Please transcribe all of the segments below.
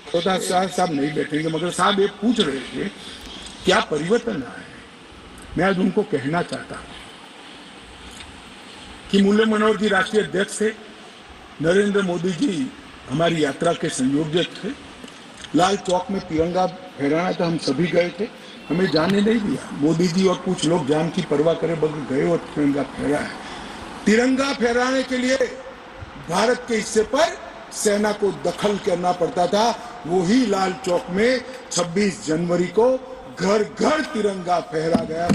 साहब नहीं बैठेंगे, मगर साहब ये पूछ रहे थे क्या परिवर्तन आया है। मैं आज उनको कहना चाहता हूं कि मुरली मनोहर जी राष्ट्रीय अध्यक्ष थे, नरेंद्र मोदी जी हमारी यात्रा के संयोजक थे। लाल चौक में तिरंगा फहराना था, हम सभी गए थे, हमें जाने नहीं दिया। मोदी जी और कुछ लोग जान की परवाह करे बगैर गए और तिरंगा फहराया। तिरंगा फहराने के लिए भारत के हिस्से पर सेना को दखल करना पड़ता था। वही लाल चौक में 26 जनवरी को घर घर तिरंगा फहरा गया।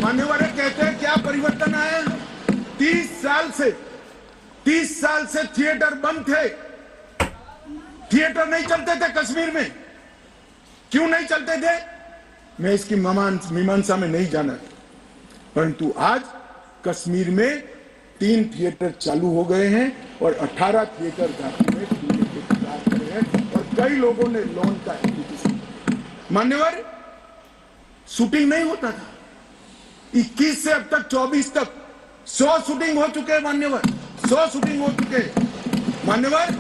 मान्यवर कहते हैं क्या परिवर्तन आया। 30 साल से थिएटर बंद थे। थिएटर नहीं चलते थे कश्मीर में। क्यों नहीं चलते थे, मैं इसकी मीमांसा में नहीं जाना, परंतु आज कश्मीर में 3 थिएटर चालू हो गए हैं और 18 थिएटर घाटी में कर रहे हैं और कई लोगों ने लोन का एप्लीकेशन। मान्यवर शूटिंग नहीं होता था। 21 से अब तक 24 तक 100 शूटिंग हो चुके हैं। मान्यवर 100 शूटिंग हो चुके हैं। मान्यवर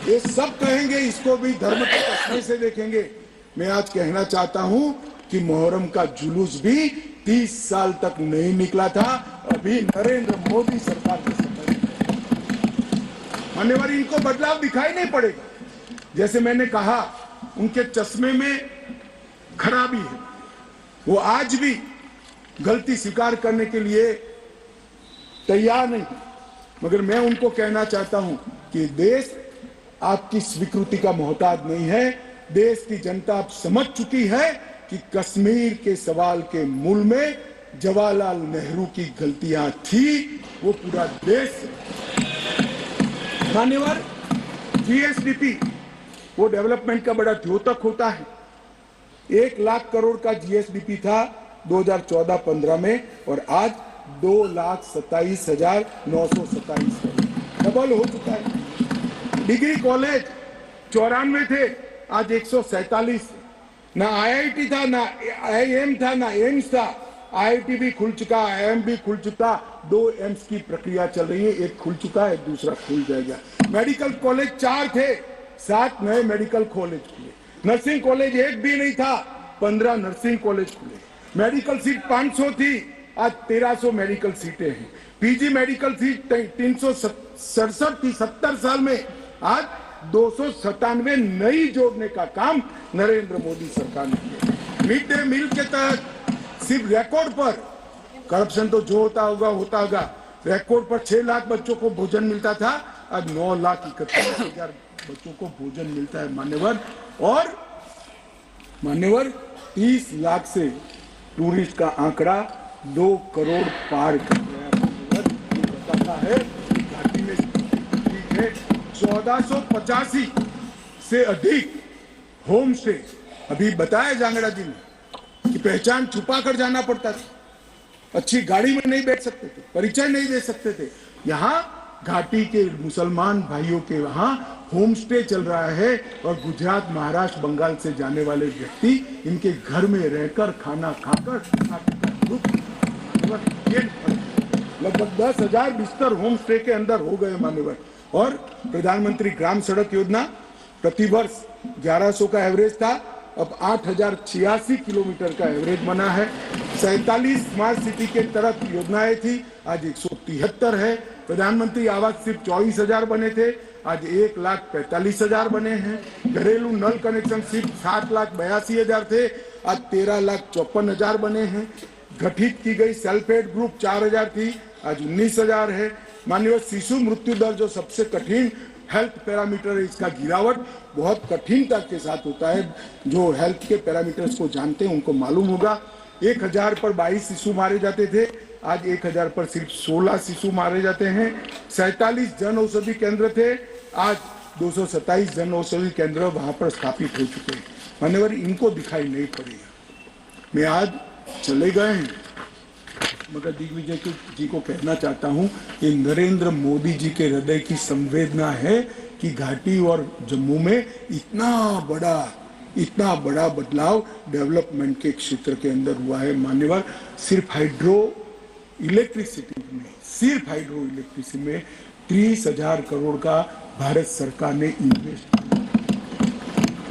ये सब कहेंगे, इसको भी धर्म के चश्मे से देखेंगे। मैं आज कहना चाहता हूं कि मुहर्रम का जुलूस भी 30 साल तक नहीं निकला था। अभी नरेंद्र मोदी सरकार के समय मान्यवर इनको बदलाव दिखाई नहीं पड़ेगा। जैसे मैंने कहा उनके चश्मे में खराबी है, वो आज भी गलती स्वीकार करने के लिए तैयार नहीं। मगर मैं उनको कहना चाहता हूं कि देश आपकी स्वीकृति का मोहताज नहीं है। देश की जनता अब समझ चुकी है कि कश्मीर के सवाल के मूल में जवाहरलाल नेहरू की गलतियां थी। वो पूरा देश मान्यवर जीएसडीपी वो डेवलपमेंट का बड़ा द्योतक होता है। 1 लाख करोड़ का जीएसडीपी था 2014-15 में और आज 2,27,927 डबल हो चुका है। डिग्री कॉलेज 94 थे, आज 147। ना आईआईटी था, ना आईएम था, ना एम्स था। आईआईटी भी खुल चुका, आईएम भी खुल चुका। 2 एम्स की प्रक्रिया चल रही है, एक खुल चुका है, दूसरा खुल जाएगा। मेडिकल कॉलेज 4 थे, 7 नए मेडिकल कॉलेज खुले। नर्सिंग कॉलेज 1 भी नहीं था, 15 नर्सिंग कॉलेज खुले। मेडिकल सीट 500 थी, आज 1300 मेडिकल सीटें हैं। पीजी मेडिकल सीट 367 थी 70 साल में, आज 297 नई जोड़ने का काम नरेंद्र मोदी सरकार ने किया। मिड डे मील के तहत सिर्फ रिकॉर्ड पर, करप्शन तो जो होता होगा, रिकॉर्ड पर 6 लाख बच्चों को भोजन मिलता था, आज 9,31,000 बच्चों को भोजन मिलता है। मान्यवर 30 लाख से टूरिस्ट का आंकड़ा 2 करोड़ पार कर गया। बताता है घाटी में 1485 से अधिक होम स्टे। अभी बताया जांगड़ा जी ने कि पहचान छुपा कर जाना पड़ता था, अच्छी गाड़ी में नहीं बैठ सकते थे, परिचय नहीं दे सकते थे। यहाँ घाटी के मुसलमान भाइयों के वहां होम स्टे चल रहा है और गुजरात, महाराष्ट्र, बंगाल से जाने वाले व्यक्ति इनके घर में रहकर खाना खाकर लगभग 10,000 बिस्तर होम स्टे के अंदर हो गए। मान्यवर और प्रधानमंत्री ग्राम सड़क योजना प्रतिवर्ष 1100 का एवरेज था, अब 8,086 किलोमीटर का एवरेज बना है। 47 स्मार्ट सिटी के तरफ योजनाएं थी, आज 173 है। प्रधानमंत्री आवास सिर्फ 24,000 बने थे, आज 1,45,000 बने हैं। घरेलू नल कनेक्शन सिर्फ 7,82,000 थे, आज 13,54,000 बने हैं। गठित की गई सेल्फ हेल्प ग्रुप 4,000 थी, आज 19,000 है। माननीय शिशु मृत्यु दर जो सबसे कठिन हेल्थ पैरामीटर है, इसका गिरावट बहुत कठिनता के साथ होता है। जो हेल्थ के पैरामीटर्स को जानते हैं उनको मालूम होगा। 1,000 पर 22 शिशु मारे जाते थे, आज 1,000 पर सिर्फ 16 शिशु मारे जाते हैं। 47 जन औषधि केंद्र थे, आज 227 जन औषधि केंद्र वहां पर स्थापित हो चुके हैं। मान्यवर इनको दिखाई नहीं पड़ेगा। मैं आज चले गए हैं, मगर दिग्विजय जी को कहना चाहता हूं कि नरेंद्र मोदी जी के हृदय की संवेदना है कि घाटी और जम्मू में इतना बड़ा बदलाव डेवलपमेंट के क्षेत्र के अंदर हुआ है। मान्यवर सिर्फ हाइड्रो इलेक्ट्रिसिटी में 30,000 करोड़ का भारत सरकार ने इन्वेस्ट किया।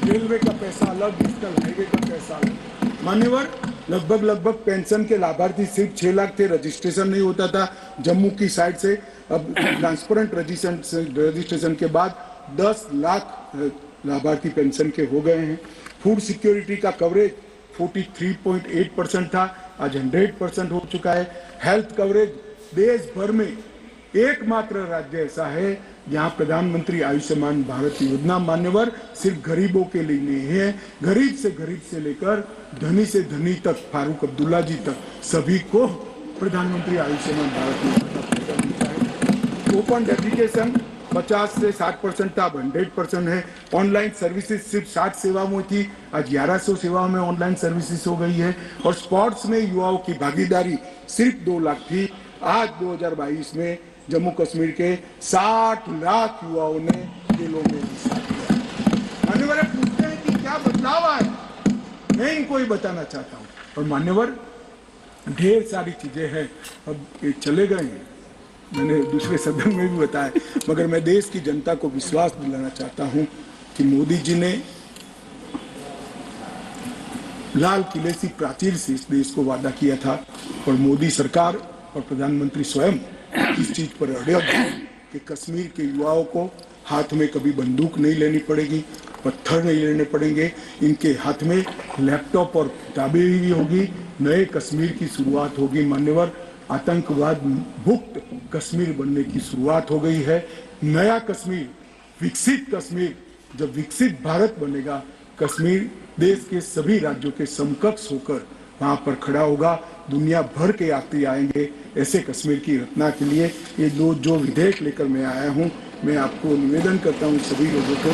रेलवे का पैसा अलग, नेशनल हाईवे का पैसा अलग। मान्यवर, लगभग पेंशन के लाभार्थी सिर्फ 6 लाख थे, रजिस्ट्रेशन नहीं होता था जम्मू की साइड से। अब ट्रांसपेरेंट रजिस्ट्रेशन के बाद 10 लाख लाभार्थी पेंशन के हो गए हैं। फूड सिक्योरिटी का कवरेज 43.8% था, आज 100% हो चुका है। हेल्थ कवरेज देश भर में एकमात्र राज्य ऐसा है जहां प्रधानमंत्री आयुष्मान भारत योजना मान्यवर सिर्फ गरीबों के लिए नहीं है, गरीब से लेकर धनी से धनी तक, फारूक अब्दुल्ला जी तक, सभी को प्रधानमंत्री आयुष्मान भारत योजना का फायदा मिलता है। ओपन एप्लीकेशन 50 से 60% था, अब 100% है। ऑनलाइन सर्विसेज सिर्फ 60 सेवाओं में थी, आज 1100 सेवाओं में ऑनलाइन सर्विसेज हो गई है। और स्पोर्ट्स में युवाओं की भागीदारी सिर्फ 2 लाख थी, आज 2022 में जम्मू कश्मीर के 60 लाख युवाओं ने खेलों में हिस्सा लिया। मान्यवर पूछते हैं कि क्या बदलाव आया, मैं इनको ही बताना चाहता हूँ। और मान्यवर ढेर सारी चीजें हैं, अब ये चले गए हैं, मैंने दूसरे सदन में भी बताया, मगर मैं देश की जनता को विश्वास दिलाना चाहता हूं कि मोदी जी ने लाल किले से प्राचीर से इस देश को वादा किया था, और मोदी सरकार और प्रधानमंत्री स्वयं इस चीज पर अड़े हैं कि कश्मीर के युवाओं को हाथ में कभी बंदूक नहीं लेनी पड़ेगी, पत्थर नहीं लेने पड़ेंगे, इनके हाथ में लैपटॉप और किताबें भी होगी, नए कश्मीर की शुरुआत होगी। मान्यवर, आतंकवाद मुक्त कश्मीर बनने की शुरुआत हो गई है। नया कश्मीर, विकसित कश्मीर, जब विकसित भारत बनेगा, कश्मीर देश के सभी राज्यों के समकक्ष होकर वहां पर खड़ा होगा। दुनिया भर के यात्री आएंगे ऐसे कश्मीर की रचना के लिए। ये जो विधेयक लेकर मैं आया हूं, मैं आपको निवेदन करता हूं सभी लोगों को